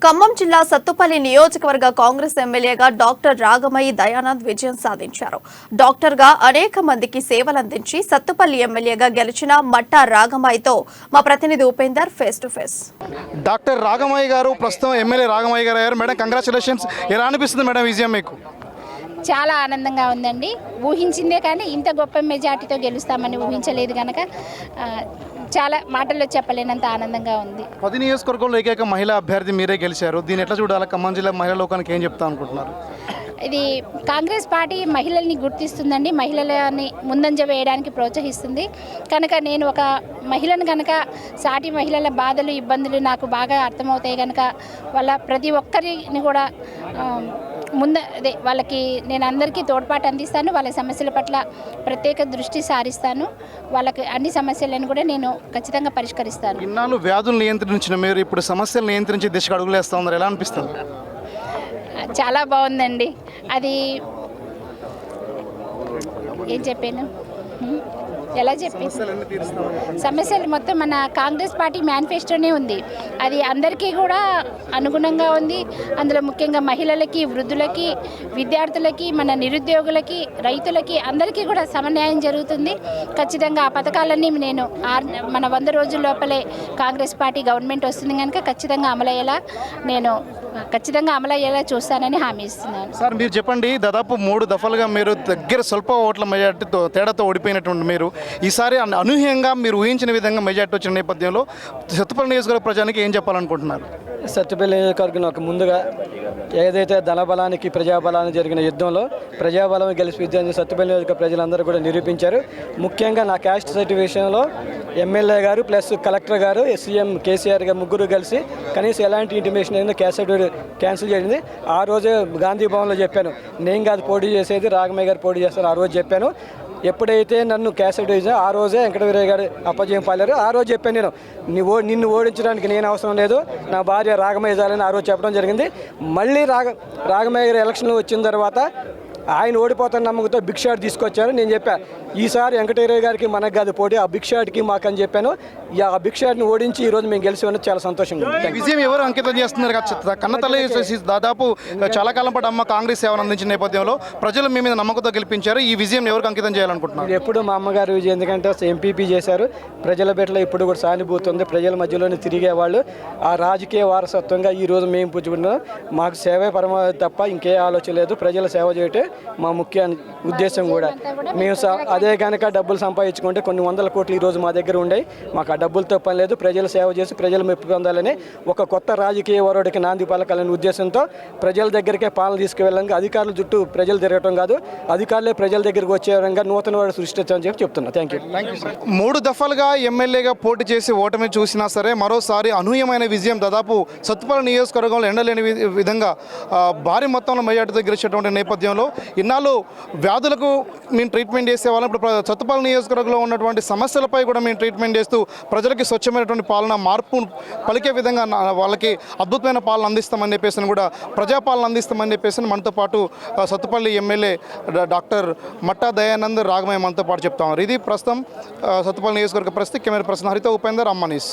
ఖమ్మం జిల్లా సత్తుపల్లి నియోజకవర్గ కాంగ్రెస్ ఎమ్మెల్యేగా డాక్టర్ రాగమయ్యి దయానంద్ విజయం సాధించారు. డాక్టర్గా అనేక మందికి సేవలందించి సత్తుపల్లి ఎమ్మెల్యేగా గెలిచిన మట్టా రాగమయ్యతో మా ప్రతినిధి Upender face to face. Doctor Ragamayi గారు ప్రస్తుతం ఎమ్మెల్యే రాగమయ్య గారు అయ్యారు. Madam, congratulations. ఎలా అనిపిస్తుంది మేడం విజయం మీకు? చాలా ఆనందంగా ఉందండి. ఊహించిందే కానీ ఇంత గొప్ప మెజార్టీతో గెలుస్తామని ఊహించలేదు కనుక చాలా మాటల్లో చెప్పలేనంత ఆనందంగా ఉంది. 10 నియోజకవర్గంలో ఏకైక మహిళా అభ్యర్థి మీరే గెలిచారు. దీన్ని ఎట్లా చూడాలి? ఖమ్మం జిల్లా మహిళా లోకానికి ఏం చెప్తా అనుకుంటున్నారు? ఇది కాంగ్రెస్ పార్టీ మహిళల్ని గుర్తిస్తుందండి, మహిళలని ముందంజ వేయడానికి ప్రోత్సహిస్తుంది. కనుక నేను ఒక మహిళను కనుక సాటి మహిళల బాధలు ఇబ్బందులు నాకు బాగా అర్థమవుతాయి కనుక వాళ్ళ ప్రతి ఒక్కరిని కూడా వాళ్ళకి నేను అందరికీ తోడ్పాటు అందిస్తాను. వాళ్ళ సమస్యల పట్ల ప్రత్యేక దృష్టి సారిస్తాను. వాళ్ళకి అన్ని సమస్యలను కూడా నేను ఖచ్చితంగా పరిష్కరిస్తాను. ఇన్నాళ్ళు వ్యాధులు నియంత్రించిన మీరు ఇప్పుడు సమస్యలు నియంత్రించి దిశగా అడుగులేస్తా ఉన్నారు. ఎలా అనిపిస్తుంది? చాలా బాగుందండి. అది ఏం చెప్పాను, ఎలా చెప్పి సమస్యలు మొత్తం మన కాంగ్రెస్ పార్టీ మేనిఫెస్టోనే ఉంది. అది అందరికీ కూడా అనుగుణంగా ఉంది. అందులో ముఖ్యంగా మహిళలకి, వృద్ధులకి, విద్యార్థులకి, మన నిరుద్యోగులకి, రైతులకి అందరికీ కూడా సమన్యాయం జరుగుతుంది. ఖచ్చితంగా ఆ పథకాలన్నీ నేను మన 100 రోజుల లోపలే కాంగ్రెస్ పార్టీ గవర్నమెంట్ వస్తుంది కనుక ఖచ్చితంగా అమలయ్యేలా చూస్తానని హామీ ఇస్తున్నాను. సార్, మీరు చెప్పండి, దాదాపు 3 దఫలుగా మీరు దగ్గర స్వల్ప ఓట్ల మెజార్టీతో తేడాతో ఓడిపోయినటువంటి మీరు ఈసారి అనూహ్యంగా మీరు ఊహించిన విధంగా మెజార్టీ వచ్చిన నేపథ్యంలో సత్తుపల్లి నియోజకవర్గ ప్రజానికి ఏం చెప్పాలనుకుంటున్నారు? సత్తుపల్లి నియోజకవర్గం ముందుగా ఏదైతే ధనబలానికి ప్రజాబలానికి జరిగిన యుద్ధంలో ప్రజాబలం గెలిచి సత్తుపల్లి నియోజకవర్గ ప్రజలందరూ కూడా నిరూపించారు. ముఖ్యంగా నా క్యాస్ట్ సర్టిఫికేషన్లో ఎమ్మెల్యే గారు ప్లస్ కలెక్టర్ గారు, సీఎం కేసీఆర్ గారు ముగ్గురు కలిసి కనీసం ఎలాంటి ఇంటిమేషన్ అయిందో క్యాస్ట్ సర్టిఫికేట్ క్యాన్సిల్ చేసింది. ఆ రోజే గాంధీ భవన్లో చెప్పాను, నేను కాదు పోటీ చేసేది, రాగమయ్య గారు పోటీ చేస్తారు. ఆ రోజు చెప్పాను. ఎప్పుడైతే నన్ను క్యాసెట్ వేసాను ఆ రోజే వెంకటవీరయ్య గారు అప్పజయం పాలారు. ఆ రోజు చెప్పాను, నిన్ను ఓడించడానికి నేను అవసరం లేదు, నా భార్య రాగమయ్య చాలని ఆ రోజు చెప్పడం జరిగింది. మళ్ళీ రాగమయ్య గారు ఎలక్షన్లు వచ్చిన తర్వాత ఆయన ఓడిపోతున్న నమ్మకంతో బిగ్ షాట్ తీసుకొచ్చారు. నేను చెప్పాను, ఈసారి వెంకటవీరయ్య గారికి మనకు కాదు పోటీ, ఆ బిగ్ షాట్కి మాకు అని చెప్పాను. ఆ బిగ్ షాట్ని ఓడించి ఈరోజు మేము గెలిచి ఉన్నది చాలా సంతోషంగా ఉంది. విజయం ఎవరు అంకితం చేస్తున్నారు? కన్నతల్లి దాదాపు చాలా కాలం పాటు అమ్మ కాంగ్రెస్ సేవను అందించిన నేపథ్యంలో ప్రజలు మీ మీద నమ్మకంతో గెలిపించారు. ఈ విజయం ఎవరికి అంకితం చేయాలనుకుంటున్నారు? ఎప్పుడు మా అమ్మగారు విజయం, ఎందుకంటే ఎంపీపీ చేశారు. ప్రజల బిడ్డలో ఇప్పుడు కూడా సానుభూతి ఉంది. ప్రజల మధ్యలోనే తిరిగేవాళ్ళు. ఆ రాజకీయ వారసత్వంగా ఈరోజు మేము పుచ్చుకున్నాం. మాకు సేవే పరమావధి తప్ప ఇంకే ఆలోచన లేదు. ప్రజల సేవ చేయటే మా ముఖ్య ఉద్దేశం కూడా. మేము అదే కనుక డబ్బులు సంపాదించుకుంటే కొన్ని 100 కోట్లు ఈరోజు మా దగ్గర ఉండేవి. మాకు ఆ డబ్బులతో పని లేదు. ప్రజల సేవ చేసి ప్రజలు మెప్పు పొందాలని ఒక కొత్త రాజకీయ వరుడికి నాంది పలకాలనే ఉద్దేశంతో ప్రజల దగ్గరికే పాలన తీసుకువెళ్ళాలని, అధికారుల చుట్టూ ప్రజలు తిరగటం కాదు, అధికారులే ప్రజల దగ్గరికి వచ్చే విధంగా నూతన వాడు సృష్టించని చెప్తున్నా. Thank you. 3 దఫలుగా ఎమ్మెల్యేగా పోటీ చేసి ఓటమి చూసినా సరే మరోసారి అనూహ్యమైన విజయం దాదాపు సత్తుపల్లి నియోజకవర్గంలో ఎండలేని విధంగా భారీ మొత్తంలో మెజార్టీతో గెలిచేటువంటి నేపథ్యంలో ఇన్నాళ్ళు వ్యాధులకు మేము ట్రీట్మెంట్ చేసేవాళ్ళం. ఇప్పుడు సత్తుపల్లి నియోజకవర్గంలో ఉన్నటువంటి సమస్యలపై కూడా మేము ట్రీట్మెంట్ చేస్తూ ప్రజలకి స్వచ్ఛమైనటువంటి పాలన, మార్పు పలికే విధంగా వాళ్ళకి అద్భుతమైన పాలన అందిస్తామని చెప్పేసి కూడా ప్రజాపాలన అందిస్తామని చెప్పేసి మనతో పాటు సత్తుపల్లి ఎమ్మెల్యే డాక్టర్ మట్టా దయానంద్ రాగమయ్య మనతో పాటు చెప్తాం. ఇది ప్రస్తుతం సత్తుపల్లి నియోజకవర్గ పరిస్థితి. కెమెరా పర్సన్ హరిత, ఉపేందర్, అమ్మనీస్.